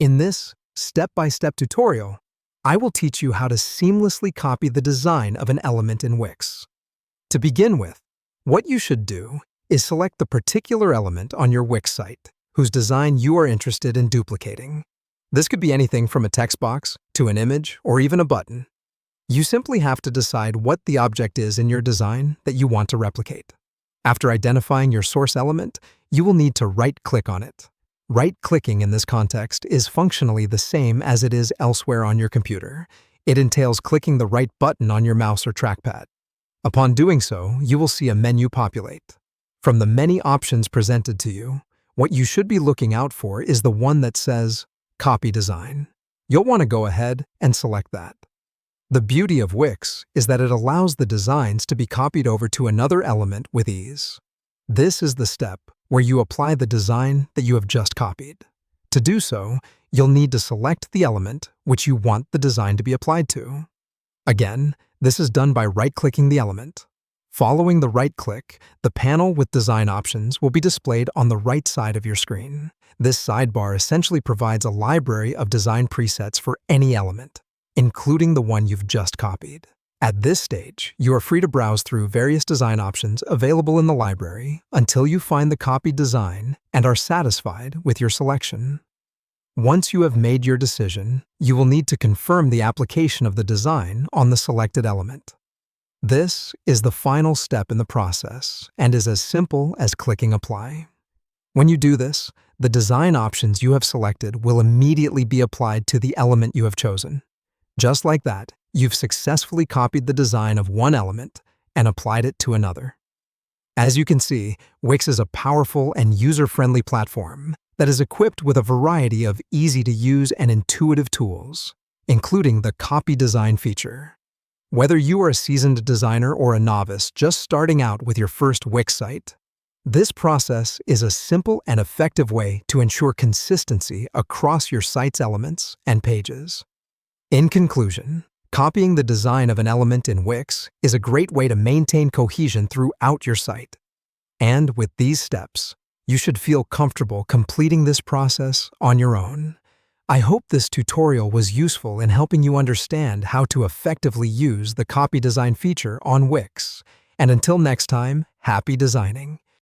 In this step-by-step tutorial, I will teach you how to seamlessly copy the design of an element in Wix. To begin with, what you should do is select the particular element on your Wix site whose design you are interested in duplicating. This could be anything from a text box to an image or even a button. You simply have to decide what the object is in your design that you want to replicate. After identifying your source element, you will need to right-click on it. Right-clicking in this context is functionally the same as it is elsewhere on your computer. It entails clicking the right button on your mouse or trackpad. Upon doing so, you will see a menu populate. From the many options presented to you, what you should be looking out for is the one that says Copy Design. You'll want to go ahead and select that. The beauty of Wix is that it allows the designs to be copied over to another element with ease. This is the step where you apply the design that you have just copied. To do so, you'll need to select the element which you want the design to be applied to. Again, this is done by right-clicking the element. Following the right-click, the panel with design options will be displayed on the right side of your screen. This sidebar essentially provides a library of design presets for any element, including the one you've just copied. At this stage, you are free to browse through various design options available in the library until you find the copied design and are satisfied with your selection. Once you have made your decision, you will need to confirm the application of the design on the selected element. This is the final step in the process and is as simple as clicking Apply. When you do this, the design options you have selected will immediately be applied to the element you have chosen. Just like that, you've successfully copied the design of one element and applied it to another. As you can see, Wix is a powerful and user-friendly platform that is equipped with a variety of easy-to-use and intuitive tools, including the Copy Design feature. Whether you are a seasoned designer or a novice just starting out with your first Wix site, this process is a simple and effective way to ensure consistency across your site's elements and pages. In conclusion, copying the design of an element in Wix is a great way to maintain cohesion throughout your site. And with these steps, you should feel comfortable completing this process on your own. I hope this tutorial was useful in helping you understand how to effectively use the Copy Design feature on Wix. And until next time, happy designing!